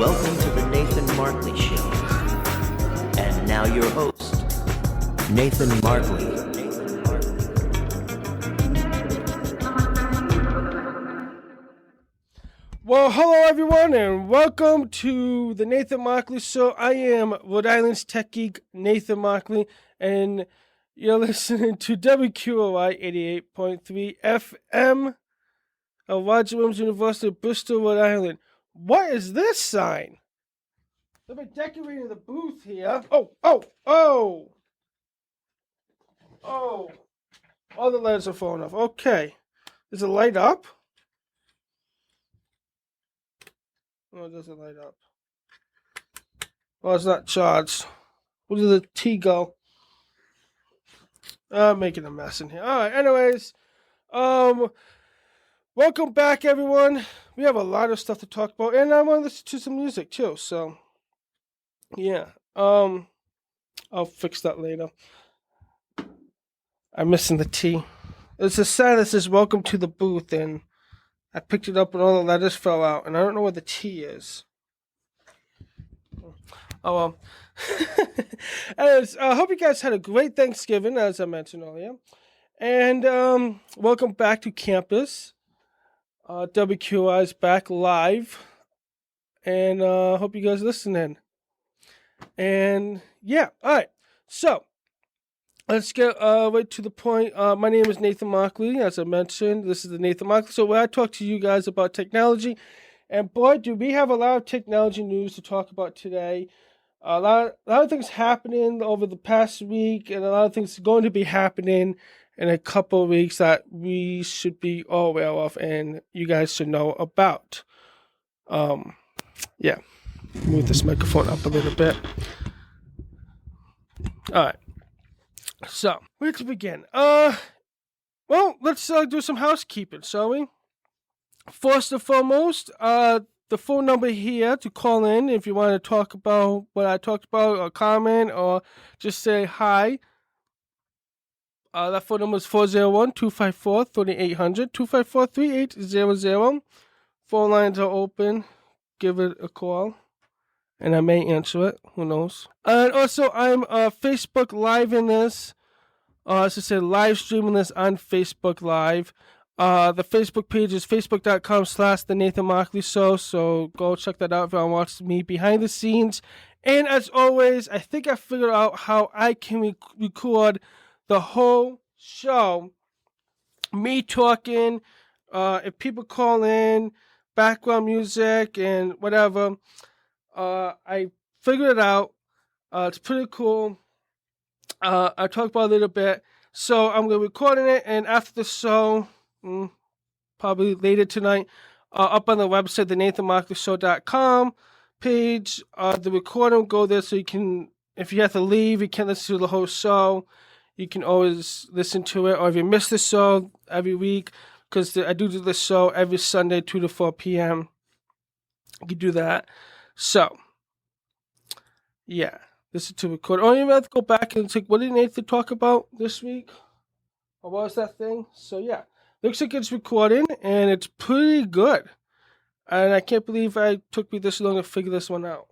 Welcome to the Nathan Markley Show. And now your host, Nathan Markley. Well, hello everyone, and welcome to the Nathan Markley Show. I am Rhode Island's tech geek, Nathan Markley, and you're listening to WQRI 88.3 FM of Roger Williams University, Bristol, Rhode Island. What is this sign? They've been decorating the booth here. Oh! All the lights are falling off. Okay. Does it light up? Oh, it doesn't light up. Oh, it's not charged. Where did the T go? I'm making a mess in here. Alright, anyways. Welcome back, everyone. We have a lot of stuff to talk about, and I want to listen to some music too, so yeah. I'll fix that later. I'm missing the T. It's a sign that says welcome to the booth, and I picked it up and all the letters fell out, and I don't know where the T is. Oh well. Anyways, I hope you guys had a great Thanksgiving, as I mentioned earlier. And welcome back to campus. WQRI is back live. And hope you guys listening. And yeah, alright. So, let's get right to the point. My name is Nathan Markley, as I mentioned. This is the Nathan Markley. So where I talk to you guys about technology. And boy, do we have a lot of technology news to talk about today. A lot of things happening over the past week, and a lot of things going to be happening in a couple of weeks that we should be all aware of, and you guys should know about. Yeah. Move this microphone up a little bit. All right. So, where to begin? Well, let's do some housekeeping, shall we? First and foremost, the phone number here to call in if you want to talk about what I talked about, or comment, or just say hi. That phone number is 401-254-3800, 254-3800. Phone lines are open. Give it a call, and I may answer it. Who knows? And also, I'm Facebook Live in this. As I said, live streaming this on Facebook Live. The Facebook page is facebook.com/The Nathan Markley Show, so go check that out if you want to watch me behind the scenes. And as always, I think I figured out how I can record the whole show. Me talking, if people call in, background music, and whatever. I figured it out. It's pretty cool. I talked about it a little bit. So I'm going to be recording it, and after the show, probably later tonight, up on the website, the NathanMarkleyShow.com page, the recording will go there so you can, if you have to leave, you can't listen to the whole show, you can always listen to it, or if you miss the show every week, because I do this show every Sunday, 2 to 4 p.m., you can do that. So, yeah, listen to record. Or you have to go back and think, what did Nathan talk about this week? Or what was that thing? So, yeah. Looks like it's recording, and it's pretty good. And I can't believe it took me this long to figure this one out.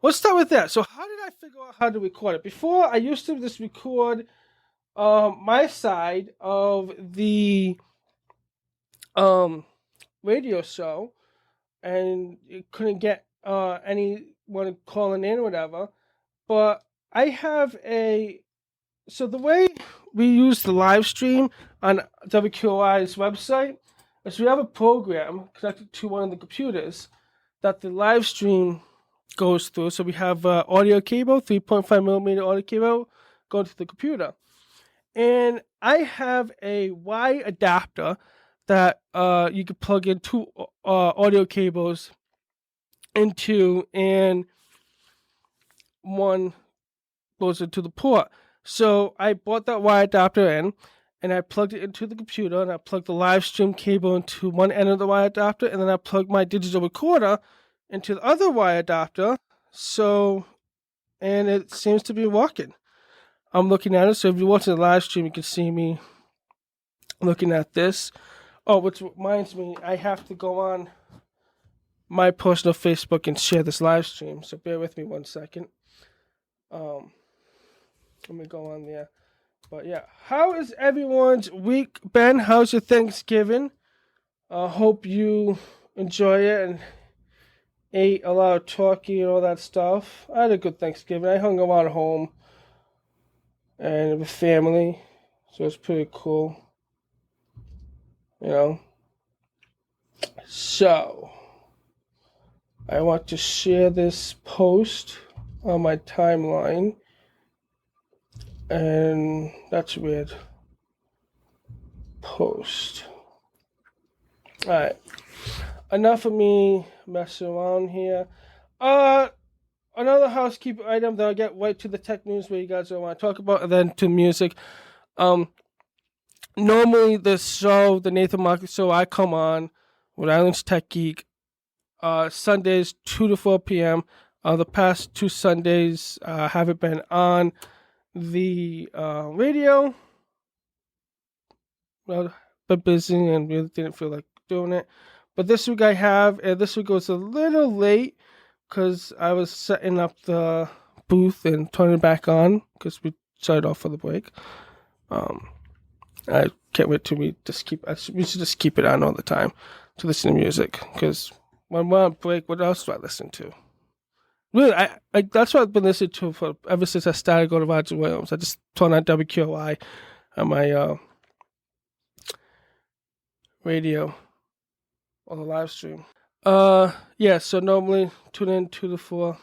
Let's start with that. So how did I figure out how to record it? Before, I used to just record my side of the radio show, and you couldn't get anyone calling in or whatever. But I have so the way we use the live stream on WQRI's website is we have a program connected to one of the computers that the live stream goes through. So we have audio cable, 3.5 millimeter audio cable going to the computer. And I have a Y adapter that you can plug in two audio cables into, and one goes into the port. So I bought that Y adapter in, and I plugged it into the computer, and I plugged the live stream cable into one end of the Y adapter, and then I plugged my digital recorder into the other Y adapter. So, and it seems to be working. I'm looking at it, so if you're watching the live stream, you can see me looking at this. Oh, which reminds me, I have to go on my personal Facebook and share this live stream. So bear with me 1 second. Let me go on there. But yeah, how is everyone's week been? How's your Thanksgiving? I hope you enjoy it and ate a lot of turkey and all that stuff. I had a good Thanksgiving. I hung out at home and with family, so it's pretty cool. So I want to share this post on my timeline, and that's weird. Post. Alright. Enough of me messing around here. Another housekeeping item, then I'll get right to the tech news where you guys don't want to talk about, and then to music. Normally this show, the Nathan Markley Show, I come on Rhode Island's Tech Geek, Sundays 2 to 4 p.m. The past 2 Sundays haven't been on the radio. Well, been busy and really didn't feel like doing it. But this week I have, and this week was a little late because I was setting up the booth and turning it back on because we shut it off for the break. I can't wait till we should just keep it on all the time to listen to music, because when we're on break, what else do I listen to? Really, I that's what I've been listening to for ever since I started going to Roger Williams. I just turn on WQRI on my radio on the live stream. Yeah, so normally tune in 2 to 4.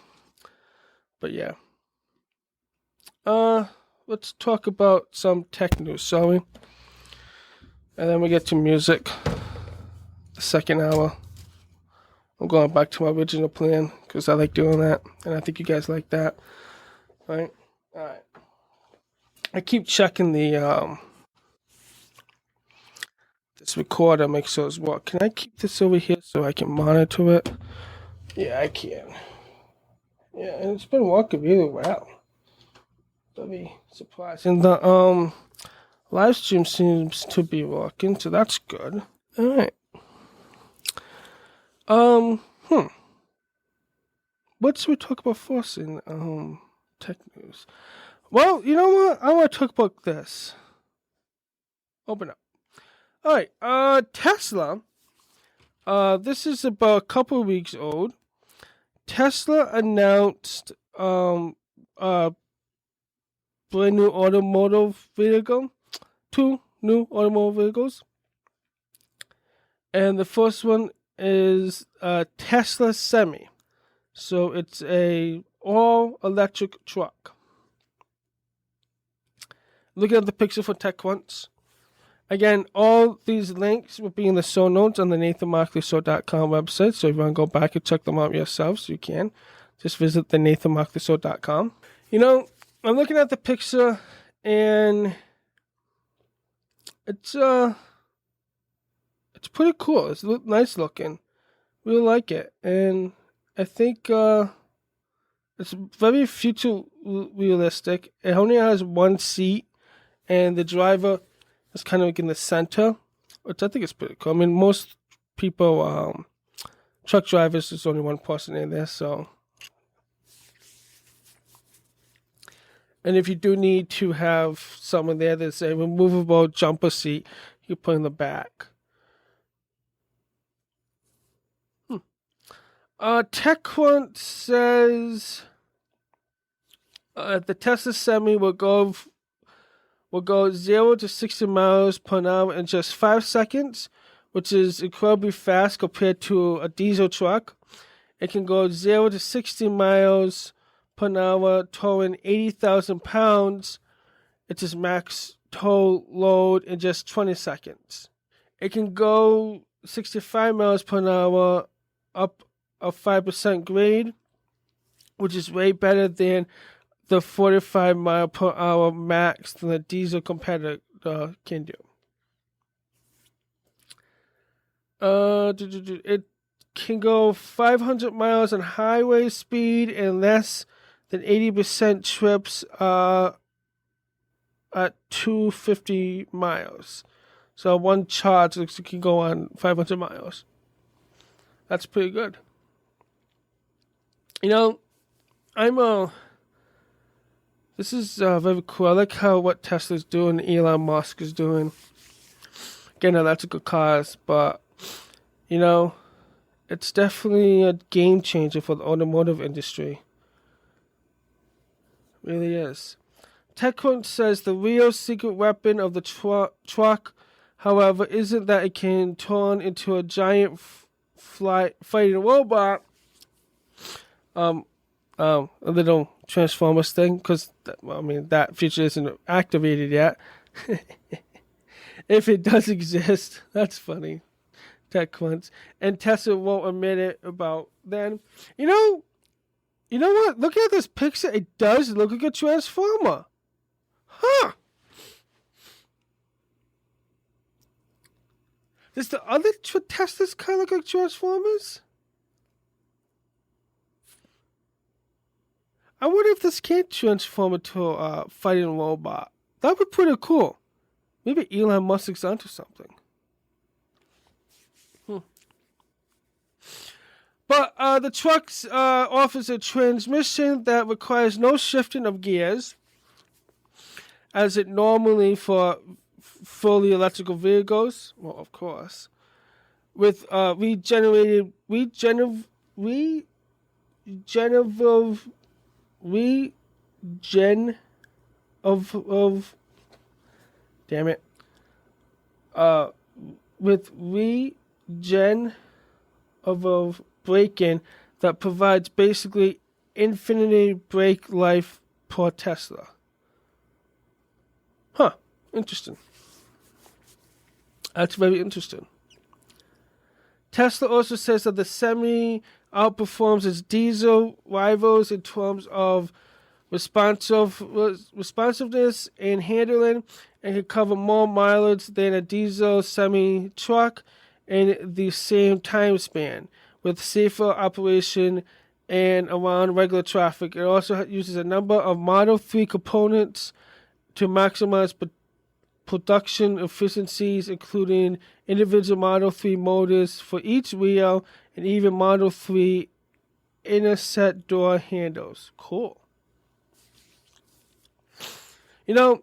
But yeah. Let's talk about some tech news, shall we? And then we get to music. The second hour. I'm going back to my original plan because I like doing that, and I think you guys like that. Right? Alright. I keep checking the this recorder, make sure it's work. Can I keep this over here so I can monitor it? Yeah, I can. Yeah, and it's been working really well. Don't be surprised. And the live stream seems to be working, so that's good. Alright. What should we talk about first in tech news? Well, you know what? I want to talk about this. Open up. Alright, Tesla. This is about a couple of weeks old. Tesla announced a brand new automotive vehicle. 2 new automotive vehicles. And the first one is a Tesla Semi. So it's a all-electric truck. Looking at the picture for TechCrunch. Again, all these links will be in the show notes on the NathanMarkleyShow.com website. So if you want to go back and check them out yourselves, you can. Just visit the NathanMarkleyShow.com. I'm looking at the picture, and it's pretty cool. It's nice looking. Really like it. And I think it's very future realistic. It only has one seat, and the driver is kind of like in the center, which I think is pretty cool. I mean, most people, truck drivers, there's only one person in there, so. And if you do need to have someone there that's a removable jumper seat, you put in the back. TechCrunch says the Tesla Semi will go 0 to 60 miles per hour in just 5 seconds, which is incredibly fast compared to a diesel truck. It can go 0 to 60 miles per hour, towing 80,000 pounds. It's its max tow load in just 20 seconds. It can go 65 miles per hour up a 5% grade, which is way better than the 45 mile per hour max that the diesel competitor can do. It can go 500 miles on highway speed and less than 80% trips at 250 miles. So one charge can go on 500 miles. That's pretty good. You know, this is very cool. I like what Tesla's doing, Elon Musk is doing. Again, electrical cars, but, you know, it's definitely a game changer for the automotive industry. It really is. TechCrunch says the real secret weapon of the truck, however, isn't that it can turn into a giant fighting robot. A little Transformers thing, because that feature isn't activated yet. If it does exist, that's funny. TechCrunch. And Tesla won't admit it about then. You know what? Look at this picture. It does look like a Transformer. Huh. Does the other Tesla's kind of look like Transformers? I wonder if this can transform into a fighting robot. That would be pretty cool. Maybe Elon Musk's onto something. But the truck offers a transmission that requires no shifting of gears, as it normally for fully electrical vehicles. Well, of course, with regenerative braking that provides basically infinity brake life per Tesla. Huh, interesting. That's very interesting. Tesla also says that the Semi outperforms its diesel rivals in terms of responsiveness and handling, and can cover more mileage than a diesel semi truck in the same time span, with safer operation and around regular traffic. It also uses a number of Model 3 components to maximize production efficiencies, including individual Model 3 motors for each wheel and even Model 3 inner set door handles. Cool. You know,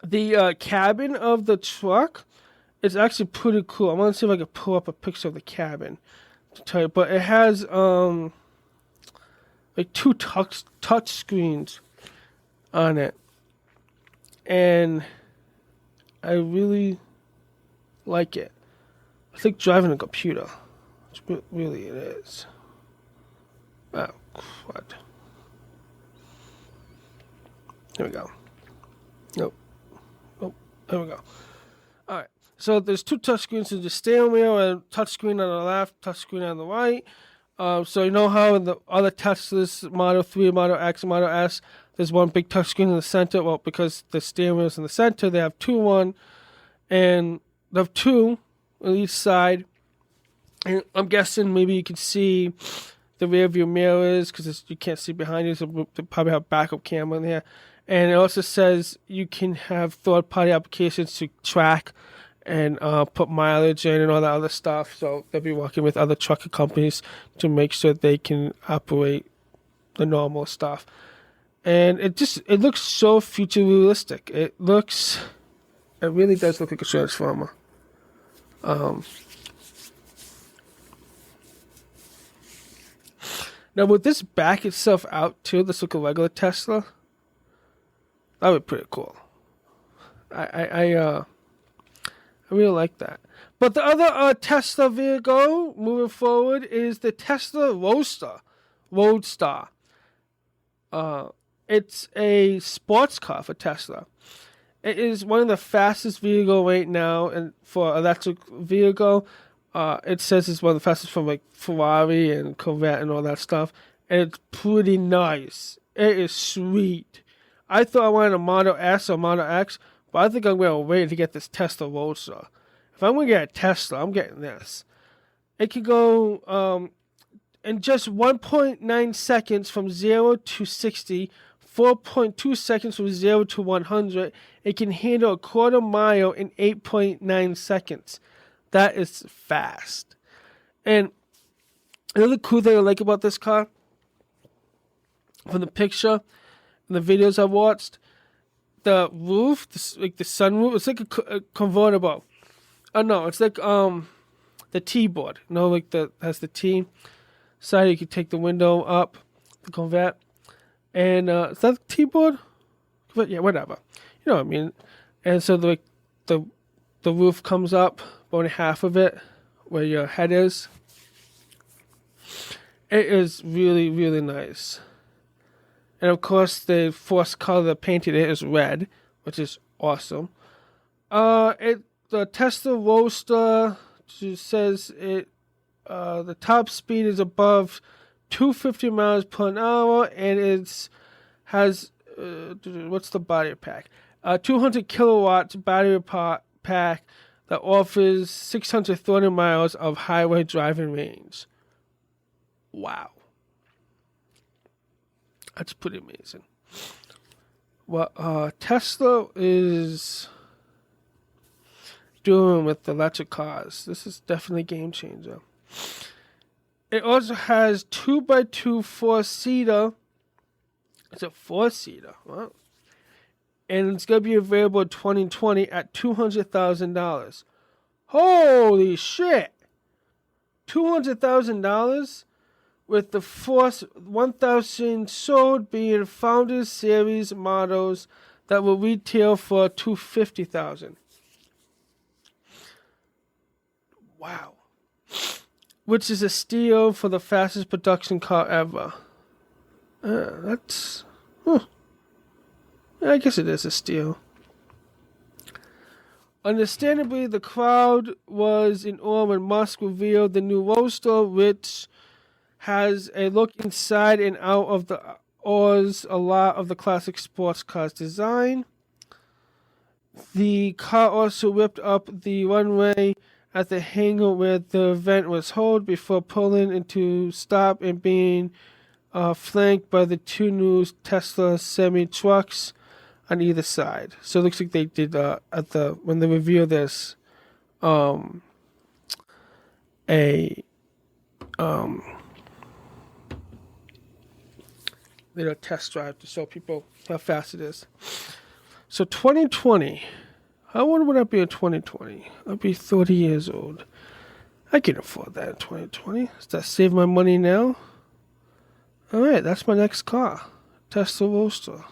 the cabin of the truck is actually pretty cool. I want to see if I can pull up a picture of the cabin to tell you. But it has like two touch screens on it. And I really like it. It's like driving a computer. Which really it is. Oh, what? Here we go. Nope. Oh, there we go. Alright. So there's two touchscreens. There's the steering wheel and touchscreen on the left, touchscreen on the right. So you know how in the other Teslas, Model 3, Model X, Model S, there's one big touchscreen in the center? Well, because the steering wheel is in the center, they have and they have two on each side. And I'm guessing maybe you can see the rear view mirrors because you can't see behind you, so they probably have backup camera in there. And it also says you can have third-party applications to track and put mileage in and all that other stuff. So they'll be working with other trucker companies to make sure they can operate the normal stuff. And it looks so futuristic. It really does look like a Transformer. Now, would this back itself out too? This look a regular Tesla? That would be pretty cool. I really like that. But the other Tesla vehicle moving forward is the Tesla Roadster. It's a sports car for Tesla. It is one of the fastest vehicles right now, and for electric vehicle, it says it's one of the fastest from like Ferrari and Corvette and all that stuff. And it's pretty nice. It is sweet. I thought I wanted a Model S or Model X, but I think I'm going to wait to get this Tesla Roadster. If I'm going to get a Tesla, I'm getting this. It can go in just 1.9 seconds from 0 to 60, 4.2 seconds from 0 to 100. It can handle a quarter mile in 8.9 seconds. That is fast. And another cool thing I like about this car, from the picture and the videos I watched, the roof, like the sunroof, it's like a convertible. Oh no, it's like the T-board. You know, like has the T side. You can take the window up, the Corvette, and is that the T-board? Yeah, whatever. You know what I mean. And so the roof comes up, only half of it, where your head is. It is really, really nice. And of course, the first color that painted it is red, which is awesome. The Tesla Roadster says the top speed is above 250 miles per hour, and has what's the battery pack? 200 kilowatts battery pack that offers 630 miles of highway driving range. Wow. That's pretty amazing. What Tesla is doing with electric cars, this is definitely a game changer. It also has 2x2 4-seater. It's a 4-seater. Wow. And it's going to be available in 2020 at $200,000. Holy shit! $200,000? With the first 1,000 sold being Founders Series models that will retail for $250,000. Wow. Which is a steal for the fastest production car ever. That's... I guess it is a steal. Understandably, the crowd was in awe when Musk revealed the new Roadster, which has a look inside and out of the ores a lot of the classic sports car's design. The car also whipped up the runway at the hangar where the event was held before pulling into stop and being flanked by the two new Tesla semi-trucks on either side. So it looks like they did when they revealed this test drive to show people how fast it is. So 2020, how old would I be in 2020? I'd be 30 years old. I can afford that in 2020. Does that save my money now? Alright, that's my next car. Tesla Roadster.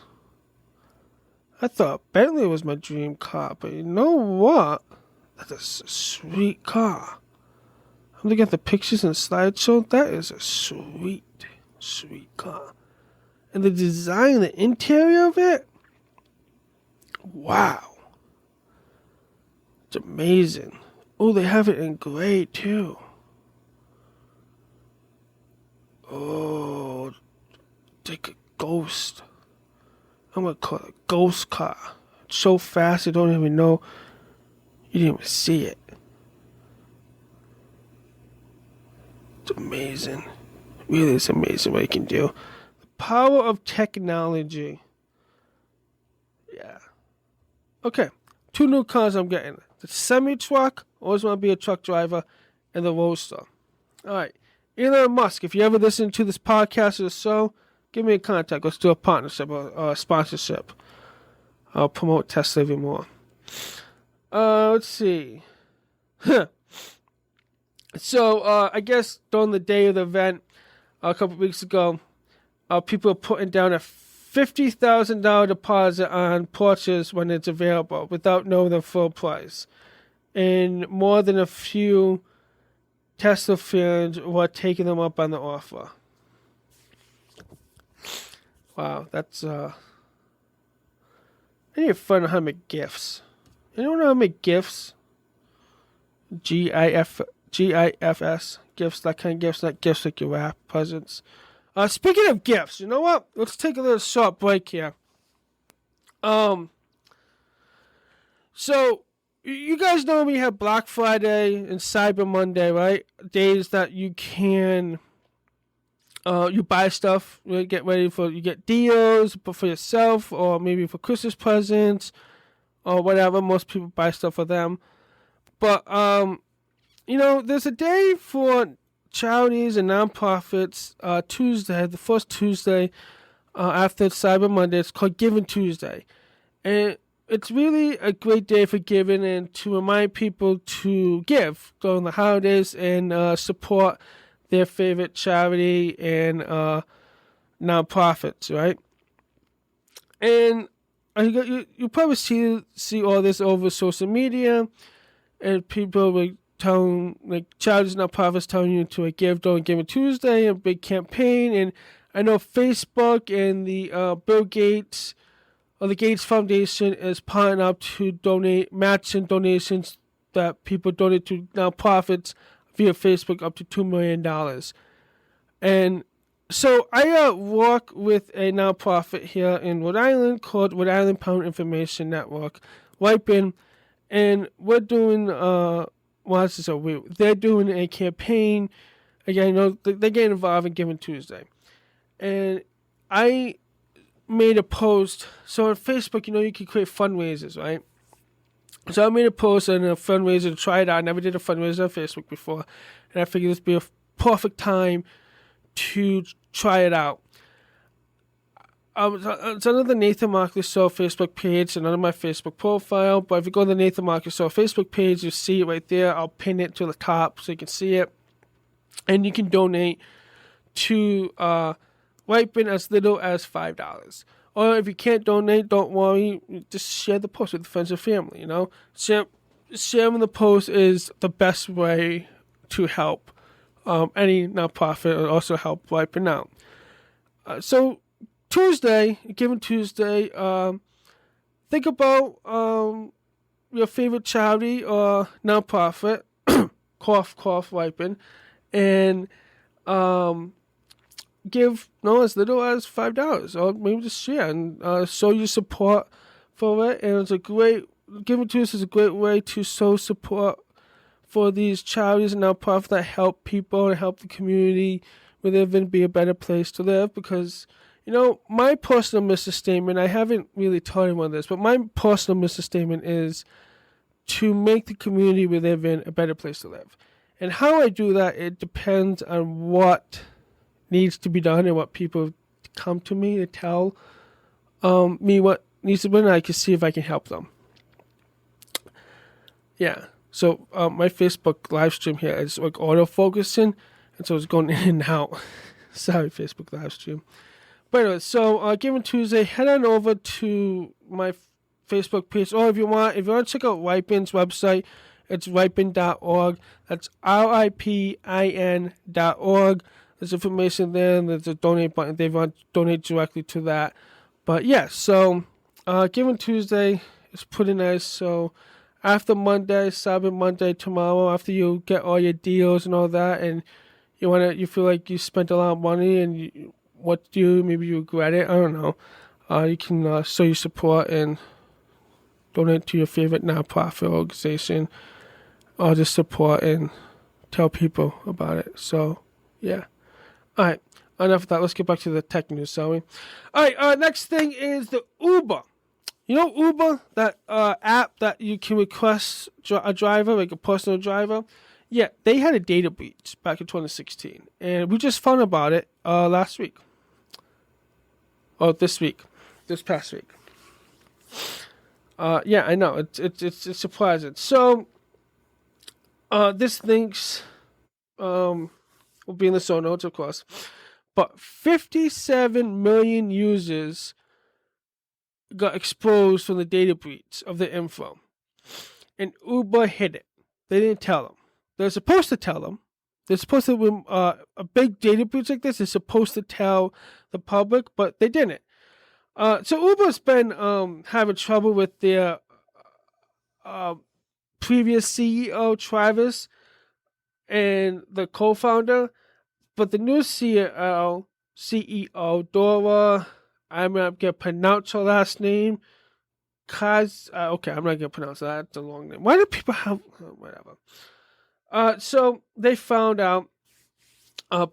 I thought Bentley was my dream car, but you know what? That's a sweet car. I'm looking at the pictures and slideshow. That is a sweet, sweet car. And the design, the interior of it, wow. It's amazing. Oh, they have it in gray too. Oh, it's like a ghost. I'm going to call it a ghost car. It's so fast you don't even know. You didn't even see it. It's amazing. Really, it's amazing what it can do. The power of technology. Yeah. Okay. 2 new cars I'm getting. The semi-truck, always want to be a truck driver, and the Roadster. All right. Elon Musk, if you ever listen to this podcast or so, give me a contact. Let's do a partnership or a sponsorship. I'll promote Tesla even more. Let's see. So, I guess during the day of the event, a couple of weeks ago, people are putting down a $50,000 deposit on Porsches when it's available without knowing the full price. And more than a few Tesla fans were taking them up on the offer. Wow, that's I need to find out how to make gifts. Anyone know how to make gifts? GIFS gifts, that kind of gifts, not gifts like you wrap presents. Speaking of gifts, you know what? Let's take a little short break here. So you guys know we have Black Friday and Cyber Monday, right? Days that you can you buy stuff, you get ready for, you get deals for yourself or maybe for Christmas presents or whatever. Most people buy stuff for them. But there's a day for charities and nonprofits, Tuesday, the first Tuesday after Cyber Monday. It's called Giving Tuesday. And it's really a great day for giving and to remind people to give during the holidays and support their favorite charity and nonprofits, right? And you probably see all this over social media, and people like charities and nonprofits telling you to give during Giving Tuesday, a big campaign. And I know Facebook and the Bill Gates or the Gates Foundation is partnering up to donate matching donations that people donate to nonprofits via Facebook up to $2 million. And so I work with a nonprofit here in Rhode Island called Rhode Island Parent Information Network, WIPIN, and we're doing they're doing a campaign. Again, they're getting involved in Giving Tuesday, and I made a post. So on Facebook, you can create fundraisers, right? So I made a post and a fundraiser to try it out. I never did a fundraiser on Facebook before, and I figured this would be a perfect time to try it out. It's under the Nathan Markley Show Facebook page and under my Facebook profile. But if you go to the Nathan Markley Show Facebook page, you see it right there. I'll pin it to the top so you can see it. And you can donate to WIPIN as little as $5. Or if you can't donate, don't worry. Just share the post with friends and family, Sharing the post is the best way to help any nonprofit, or also help WIPIN out. So Tuesday, Giving Tuesday, think about your favorite charity or nonprofit, cough, cough, WIPIN, and give as little as $5, or maybe just share and show your support for it. And Giving Tuesday is a great way to show support for these charities and nonprofits that help people and help the community live and be a better place to live. Because my personal mission statement, I haven't really told anyone this, but my personal mission statement is to make the community we live in a better place to live. And how I do that, it depends on what needs to be done and what people come to me to tell me what needs to be done, and I can see if I can help them. Yeah. So my Facebook live stream here is like auto-focusing, and so it's going in and out. Sorry, Facebook live stream. But anyway, so Giving Tuesday, head on over to my Facebook page. Or if you want to check out WIPIN's website, it's ripin.org. That's RIPIN.org. There's information there, and there's a donate button. They want to donate directly to that. But yeah, so Giving Tuesday is pretty nice. So after Monday, Cyber Monday, tomorrow, after you get all your deals and all that, and you feel like you spent a lot of money, and what to do, maybe you regret it, I don't know. You can show your support and donate to your favorite nonprofit organization, or just support and tell people about it. So, yeah. All right, enough of that. Let's get back to the tech news, shall we? All right, next thing is the Uber. Uber, that app that you can request a driver, like a personal driver? Yeah, they had a data breach back in 2016, and we just found about it last week. Oh, this past week. Yeah, I know, it's surprising. So, this links will be in the show notes, of course, but 57 million users got exposed from the data breach of the info, and Uber hid it. They didn't tell them. They're supposed to tell them. They're supposed to, when a big data breach like this is supposed to tell the public, but they didn't. So Uber's been having trouble with their previous CEO, Travis, and the co-founder, but the new CEO, Dora, I'm not going to pronounce her last name. Okay, I'm not going to pronounce that. It's a long name. Why do people have... whatever. So they found out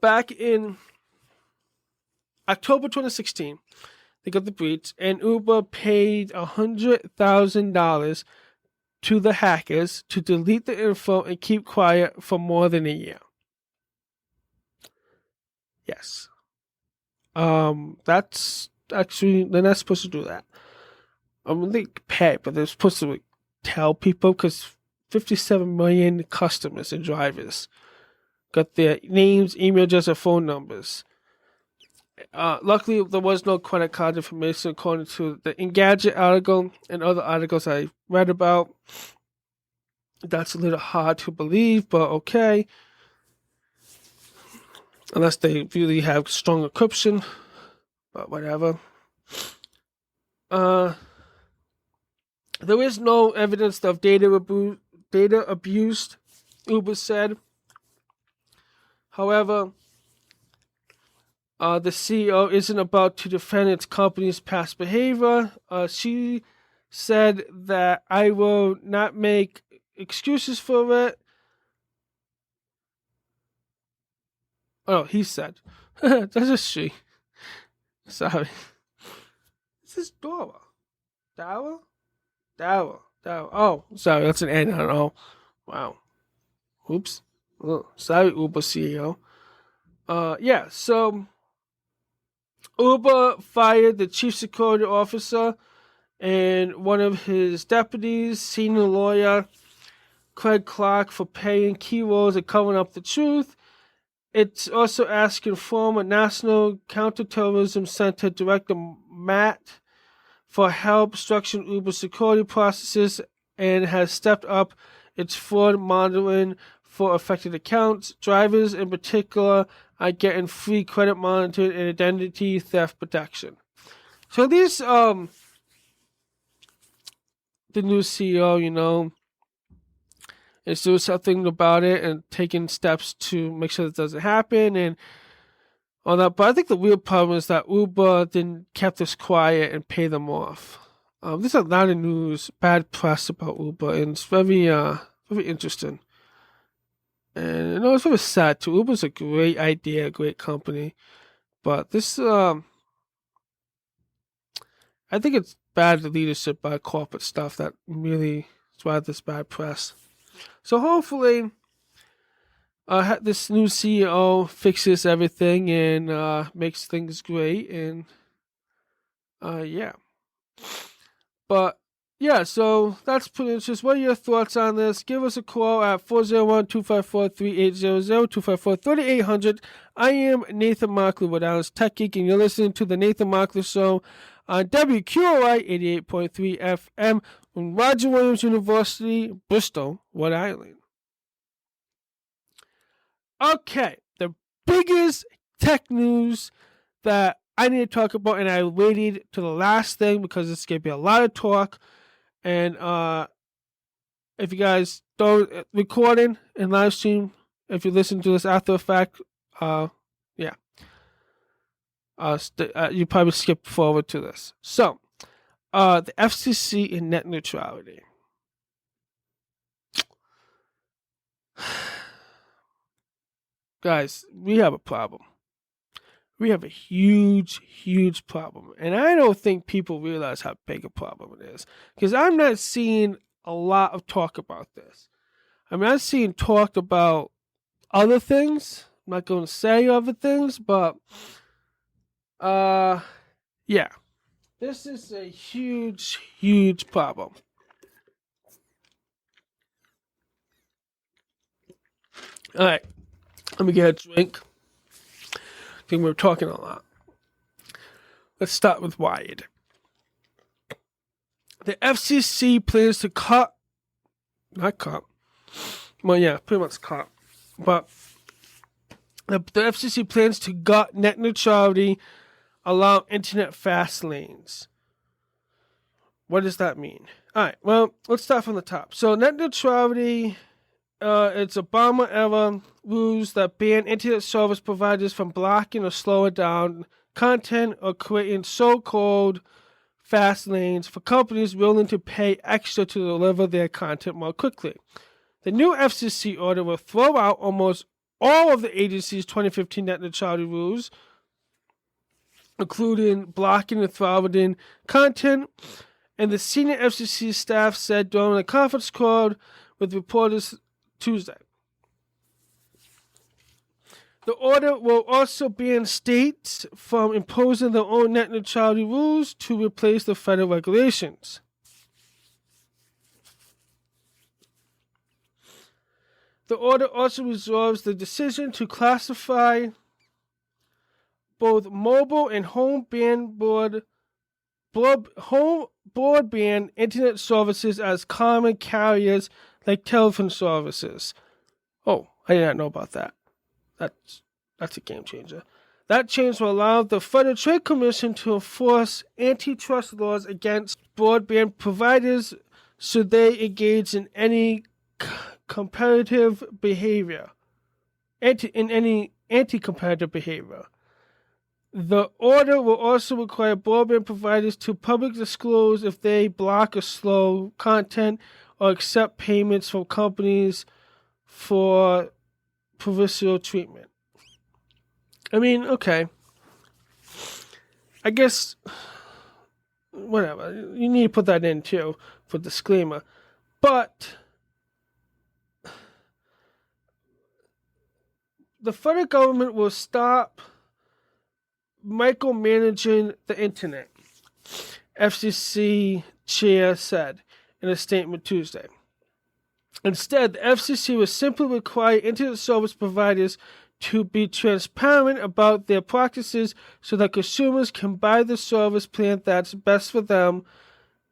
back in October 2016, they got the breach, and Uber paid $100,000 to the hackers to delete the info and keep quiet for more than a year. Yes. That's actually, they're not supposed to do that. I mean, they pay, but they're supposed to tell people, because 57 million customers and drivers got their names, email address, and phone numbers. Luckily, there was no credit card information according to the Engadget article and other articles I read about. That's a little hard to believe, but okay. Unless they really have strong encryption, but whatever. There is no evidence of data abused, Uber said. However, the CEO isn't about to defend its company's past behavior. She said that I will not make excuses for it. Oh, he said. That's a she. Sorry. This is Dora. Dara? Dara. Oh, sorry, that's an N. I don't know. Wow. Oops. Oh, sorry, Uber CEO. Yeah, so Uber fired the chief security officer and one of his deputies, senior lawyer Craig Clark, for playing key roles in covering up the truth. It's also asking former National Counterterrorism Center Director Matt for help structuring Uber security processes and has stepped up its fraud monitoring for affected accounts. Drivers, in particular, are getting free credit monitoring and identity theft protection. So these, the new CEO, is doing something about it and taking steps to make sure that doesn't happen and all that. But I think the real problem is that Uber didn't keep this quiet and pay them off. There's a lot of news, bad press about Uber, and it's very interesting. And it's very sad too. Uber's a great idea, a great company, but this, I think it's bad leadership by corporate stuff that really is why this bad press. So hopefully, this new CEO fixes everything and makes things great, and yeah. But yeah, so that's pretty interesting. What are your thoughts on this? Give us a call at 401-254-3800, 254-3800. I am Nathan Markley with Island's Tech Geek, and you're listening to the Nathan Markley Show on WQRI 88.3 FM from Roger Williams University, Bristol, Rhode Island. Okay, the biggest tech news that I need to talk about, and I waited to the last thing because it's going to be a lot of talk. And if you guys don't recording and live stream, if you listen to this after the fact, yeah, you probably skip forward to this. So, the FCC and net neutrality. Guys, we have a problem. We have a huge, huge problem. And I don't think people realize how big a problem it is. Because I'm not seeing a lot of talk about this. I mean, I'm seeing talk about other things. I'm not going to say other things, but yeah. This is a huge, huge problem. All right. Let me get a drink. I think we're talking a lot. Let's start with Wired. The FCC plans to pretty much cut. But the FCC plans to gut net neutrality, allow internet fast lanes. What does that mean? All right, well, let's start from the top. So net neutrality, it's Obama-era rules that ban internet service providers from blocking or slowing down content or creating so-called fast lanes for companies willing to pay extra to deliver their content more quickly. The new FCC order will throw out almost all of the agency's 2015 net neutrality rules, including blocking and throttling content, and the senior FCC staff said during a conference call with reporters Tuesday. The order will also ban states from imposing their own net neutrality rules to replace the federal regulations. The order also resolves the decision to classify both mobile and home broadband internet services as common carriers like telephone services. Oh, I did not know about that. That's a game changer. That change will allow the Federal Trade Commission to enforce antitrust laws against broadband providers should they engage in any competitive behavior. Anti-competitive behavior. The order will also require broadband providers to publicly disclose if they block or slow content or accept payments from companies for provisional treatment. I mean, okay. I guess, whatever. You need to put that in too for disclaimer. But the federal government will stop micromanaging the internet, FCC chair said in a statement Tuesday. Instead, the FCC will simply require internet service providers to be transparent about their practices so that consumers can buy the service plan that's best for them,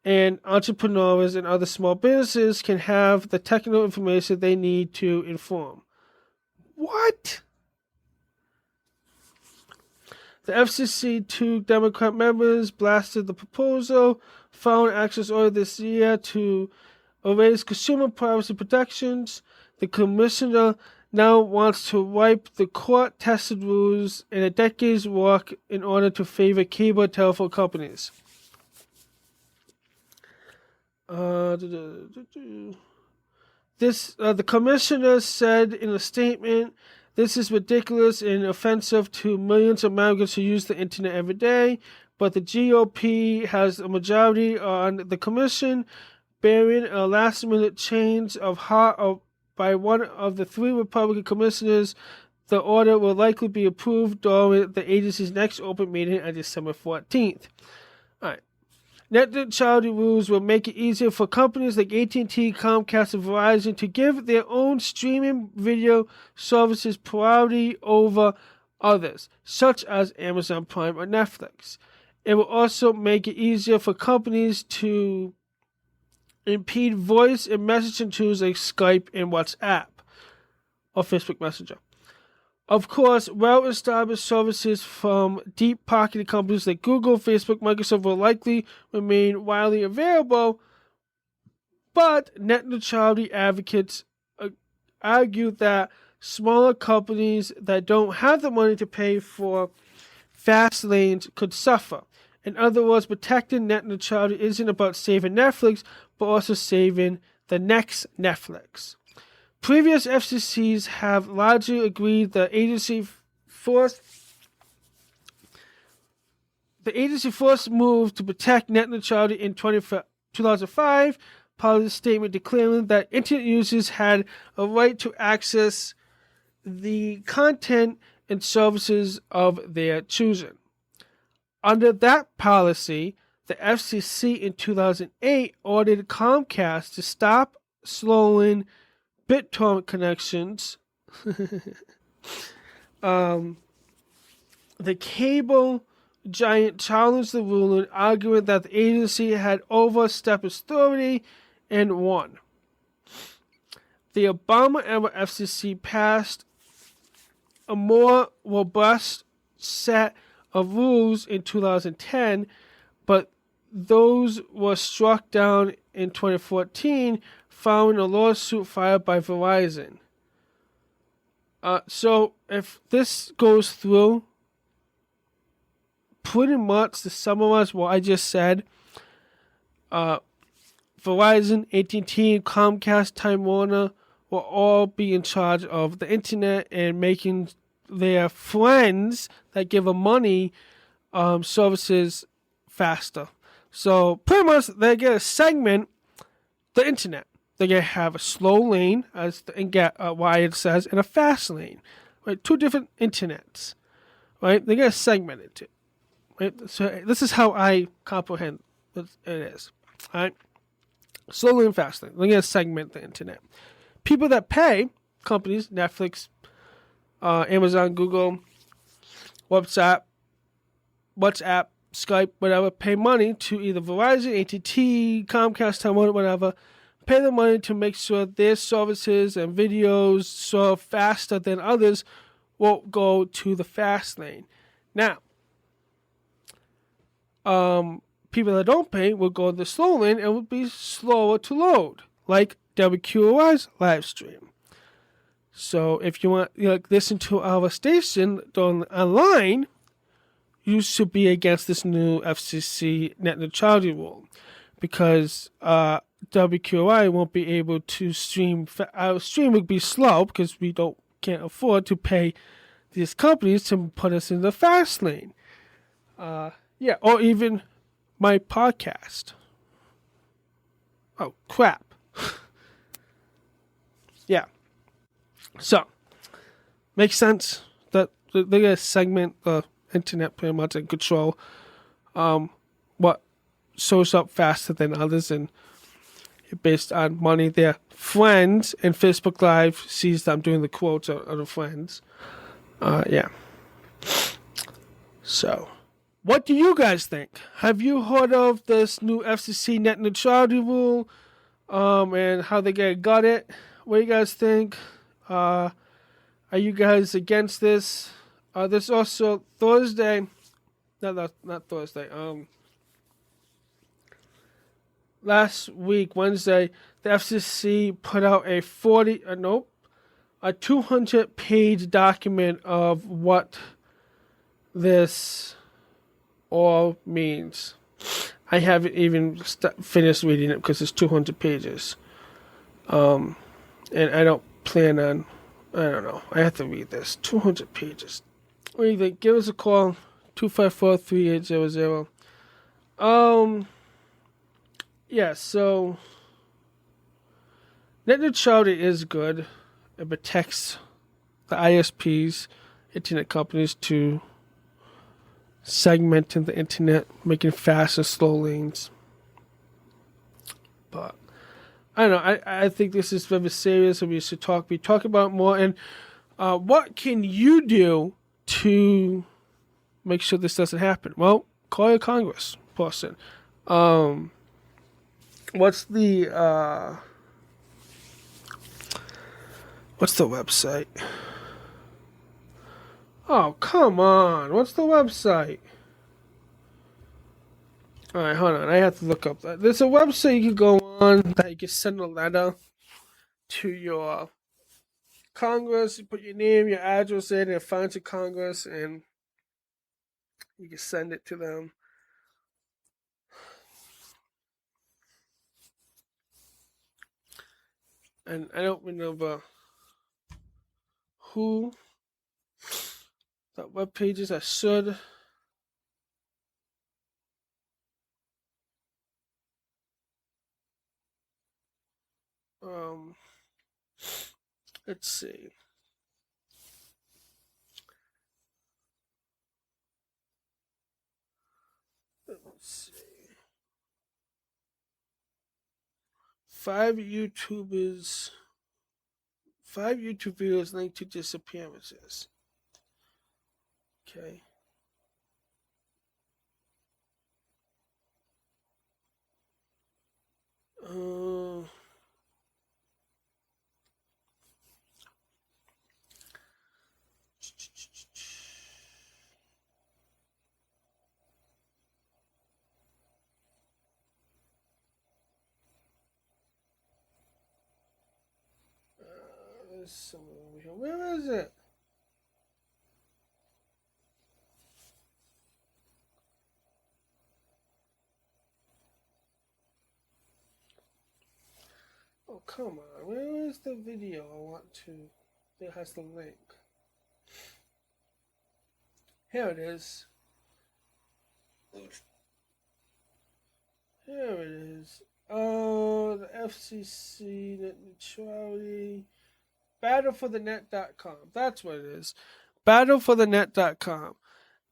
and entrepreneurs and other small businesses can have the technical information they need to inform. What? The FCC, 2 Democrat members blasted the proposal, found access earlier this year to erase consumer privacy protections. The commissioner now wants to wipe the court-tested rules in a decade's work in order to favor cable telephone companies. The commissioner said in a statement, "This is ridiculous and offensive to millions of Americans who use the internet every day, but the GOP has a majority on the commission, bearing a last-minute change of heart by one of the 3 Republican commissioners. The order will likely be approved during the agency's next open meeting on December 14th. All right. Net neutrality rules will make it easier for companies like AT&T, Comcast, and Verizon to give their own streaming video services priority over others, such as Amazon Prime or Netflix. It will also make it easier for companies to impede voice and messaging tools like Skype and WhatsApp or Facebook Messenger. Of course, well-established services from deep-pocketed companies like Google, Facebook, Microsoft will likely remain widely available, but net neutrality advocates argue that smaller companies that don't have the money to pay for fast lanes could suffer. In other words, protecting net neutrality isn't about saving Netflix, but also saving the next Netflix. Previous FCCs have largely agreed the agency forced move to protect net neutrality in 2005, part of the statement declaring that internet users had a right to access the content and services of their choosing. Under that policy, the FCC in 2008 ordered Comcast to stop slowing BitTorrent connections. The cable giant challenged the ruling, arguing that the agency had overstepped its authority and won. The Obama-era FCC passed a more robust set of rules in 2010, but those were struck down in 2014 following a lawsuit filed by Verizon. So if this goes through, pretty much to summarize what I just said, Verizon, AT&T, Comcast, Time Warner will all be in charge of the internet and making their friends that give them money services faster. So pretty much they get a segment the internet. They're going to have a slow lane, as Wired says, and a fast lane. right? Two different internets, right? They're going to segment it, right? So this is how I comprehend what it is, all right? Slowly and fastly, they're going to segment the internet. People that pay, companies, Netflix, Amazon, Google, WhatsApp, Skype, whatever, pay money to either Verizon, AT&T, Comcast, Time Warner, whatever, pay the money to make sure their services and videos serve faster than others won't go to the fast lane. Now, people that don't pay will go to the slow lane and will be slower to load, like WQRI's live stream. So if you want to listen to our station online, you should be against this new FCC net neutrality rule, because WQRI won't be able to stream. Our stream would be slow because we can't afford to pay these companies to put us in the fast lane. Or even my podcast. Oh, crap. Yeah. So, makes sense that they're going to segment the internet pretty much and control what shows up faster than others, and based on money. Their friends and Facebook Live sees them doing the quotes of the friends. Yeah. So, what do you guys think? Have you heard of this new FCC net neutrality rule, and how they got it? What do you guys think? Are you guys against this? There's also Thursday. Not Thursday. Last week, Wednesday, the FCC put out a 200-page document of what this all means. I haven't even finished reading it because it's 200 pages. And I don't plan on, I don't know, I have to read this. 200 pages. What do you think? Give us a call, 254-3800. Yeah, so net neutrality is good. It protects the ISPs, internet companies, to segmenting the internet, making fast and slow lanes. But I don't know. I think this is very serious, and we should be talking about it more. And what can you do to make sure this doesn't happen? Well, call your Congress person. What's the website? Oh, come on. What's the website? Alright, hold on. I have to look up that. There's a website you can go on that you can send a letter to your Congress. You put your name, your address in, and it finds your Congress, and you can send it to them. And I don't remember who that web pages. I should. Let's see. Let's see. 5 YouTube videos linked to disappearances. Okay. There's someone over here. Where is it? Oh, come on. Where is the video I want to? It has the link. Here it is. Here it is. Oh, the FCC, Net Neutrality. battleforthenet.com. That's what it is. Battleforthenet.com.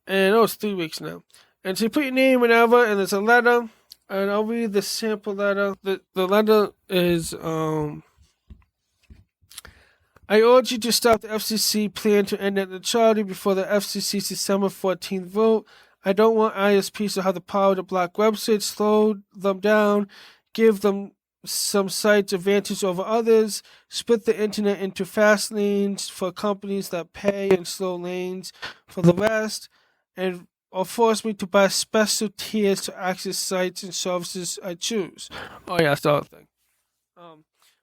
And it's 3 weeks now. And so you put your name, whatever, and there's a letter. And I'll read the sample letter. The letter is, I urge you to stop the FCC plan to end net neutrality before the FCC's December 14th vote. I don't want ISPs to have the power to block websites, slow them down, give them some sites advantage over others, split the internet into fast lanes for companies that pay and slow lanes for the rest, or force me to buy special tiers to access sites and services I choose. Oh yeah, that's the other thing.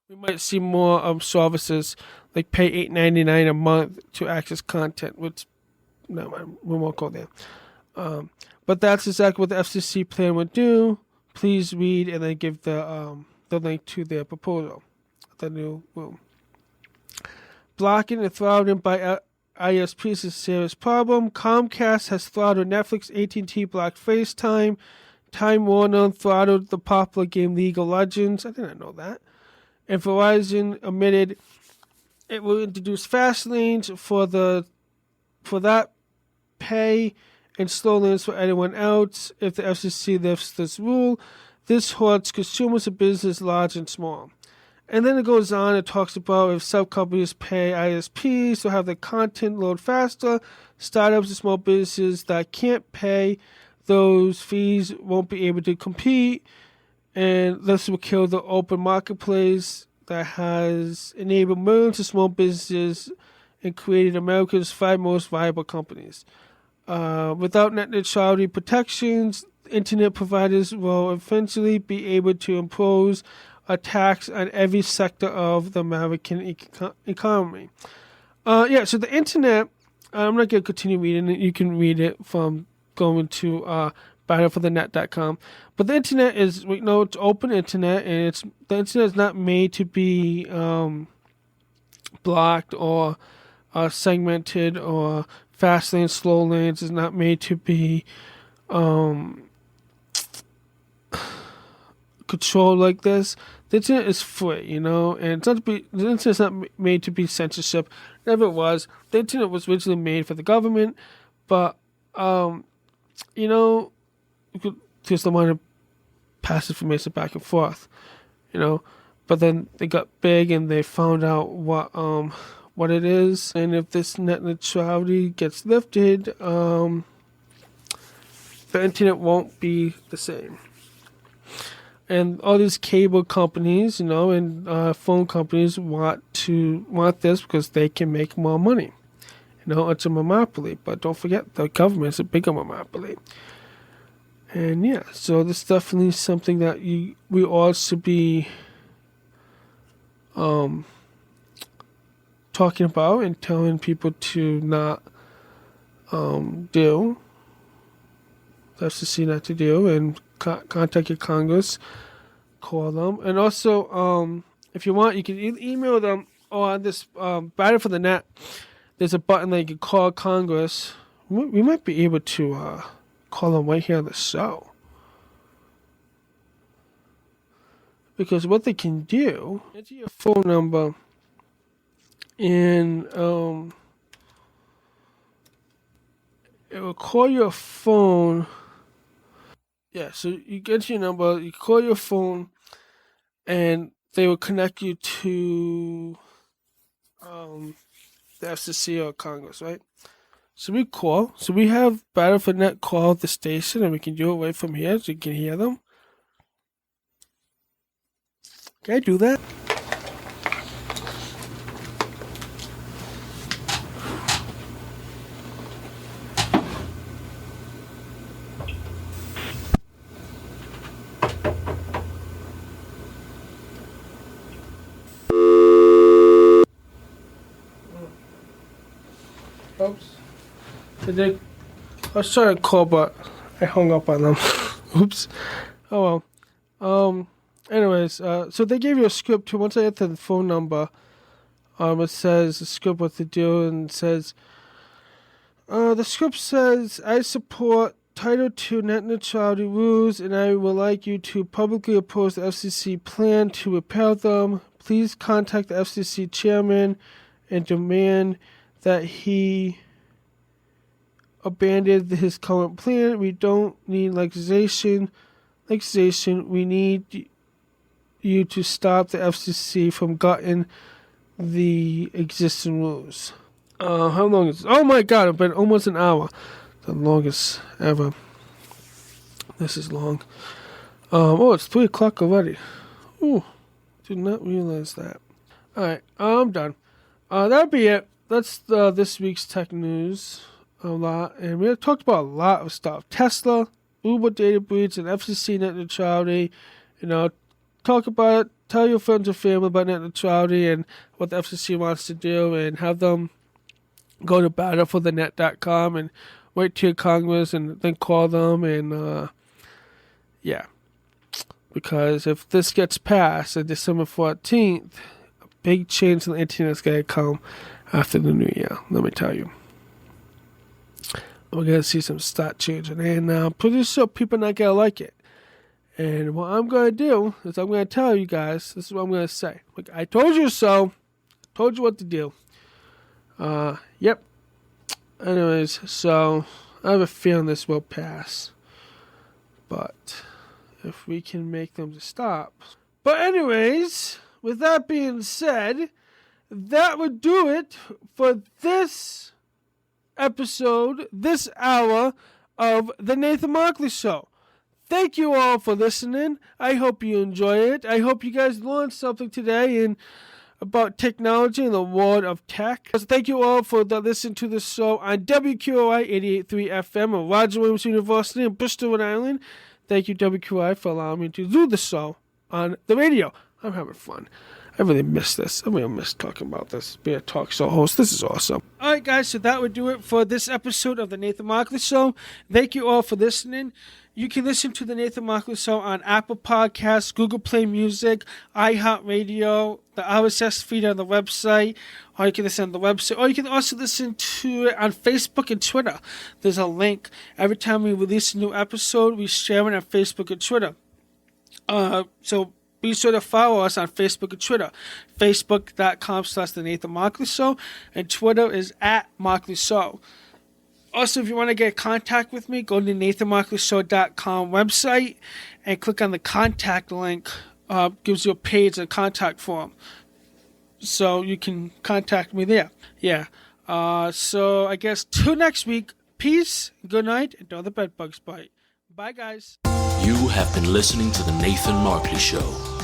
We might see more services like pay $8.99 a month to access content, which no, we won't go there. But that's exactly what the FCC plan would do. Please read and then give the link to their proposal, the new rule. Blocking and throttling by ISPs is a serious problem. Comcast has throttled Netflix, AT&T blocked FaceTime, Time Warner throttled the popular game League of Legends. I didn't know that. And Verizon admitted it will introduce fast lanes for that pay and slow lanes for anyone else if the FCC lifts this rule. This hurts consumers and business large and small. And then it goes on, it talks about if sub companies pay ISPs to have their content load faster, startups and small businesses that can't pay those fees won't be able to compete. And this will kill the open marketplace that has enabled millions of small businesses and created America's 5 most viable companies. Without net neutrality protections, internet providers will eventually be able to impose a tax on every sector of the American economy. So the internet, I'm not going to continue reading it. You can read it from going to battleforthenet.com. But the internet is, it's open internet, and the internet is not made to be blocked or segmented, or fast lanes, slow lanes. Is not made to be controlled like this. The internet is free, and the internet's not made to be censorship. Never was. The internet was originally made for the government, but you could just want to pass information back and forth, But then they got big and they found out what it is, and if this net neutrality gets lifted, the internet won't be the same. And all these cable companies, and phone companies want this because they can make more money. It's a monopoly, but don't forget the government's a bigger monopoly. And so this is definitely something that we all should be talking about and telling people to not do. The FCC not to do, and contact your Congress, call them, and also if you want, you can email them on this Battle for the Net. There's a button that you can call Congress. We might be able to call them right here on the show, because what they can do, enter your phone number, and it will call your phone. Yeah, so you get your number, you call your phone, and they will connect you to the FCC or Congress, right? So we call. So we have Battle for Net call the station, and we can do it right from here, so you can hear them. Can I do that? Oops. I was trying to call, but I hung up on them. Oops. Oh well. Anyways, so they gave you a script too. Once I enter the phone number, it says the script what to do, and it says the script says, I support Title II net neutrality rules, and I would like you to publicly oppose the FCC plan to repeal them. please contact the FCC chairman and demand that he abandon his current plan. We don't need legislation. We need you to stop the FCC from gutting the existing rules. How long is it? Oh my god, it's been almost an hour. The longest ever. This is long. It's 3 o'clock already. Ooh, did not realize that. Alright, I'm done. That'll be it. That's this week's tech news. A lot. And we have talked about a lot of stuff. Tesla, Uber data breach, and FCC net neutrality. Talk about it. Tell your friends and family about net neutrality and what the FCC wants to do, and have them go to battleforthenet.com and wait till Congress and then call them. And yeah. Because if this gets passed on December 14th, a big change in the internet is going to come after the new year. Let me tell you. We're going to see some start changing. And pretty sure people are not going to like it. And what I'm going to do is I'm going to tell you guys, this is what I'm going to say. Like, I told you so. Told you what to do. Yep. Anyways, so I have a feeling this will pass. But if we can make them to stop. But anyways, with that being said, that would do it for this episode, this hour of the Nathan Markley Show. Thank you all for listening. I hope you enjoy it. I hope you guys learned something today about technology and the world of tech. Thank you all for listening to this show on WQRI 88.3 FM of Roger Williams University in Bristol, Rhode Island. Thank you, WQRI, for allowing me to do the show on the radio. I'm having fun. I really miss this. I really miss talking about this. Being a talk show host. This is awesome. All right, guys. So that would do it for this episode of the Nathan Markley Show. Thank you all for listening. You can listen to the Nathan Markley Show on Apple Podcasts, Google Play Music, iHeartRadio, the RSS feed on the website, or you can listen on the website, or you can also listen to it on Facebook and Twitter. There's a link. Every time we release a new episode, we share it on Facebook and Twitter. So be sure to follow us on Facebook and Twitter. Facebook.com/The Nathan Markley Show, and Twitter is @MarkleyShow. Also, if you want to get in contact with me, go to the NathanMarkleyShow.com website and click on the contact link. Gives you a page and contact form. So you can contact me there. Yeah. So I guess till next week, peace, good night, and don't the bed bugs bite. Bye, guys. You have been listening to The Nathan Markley Show.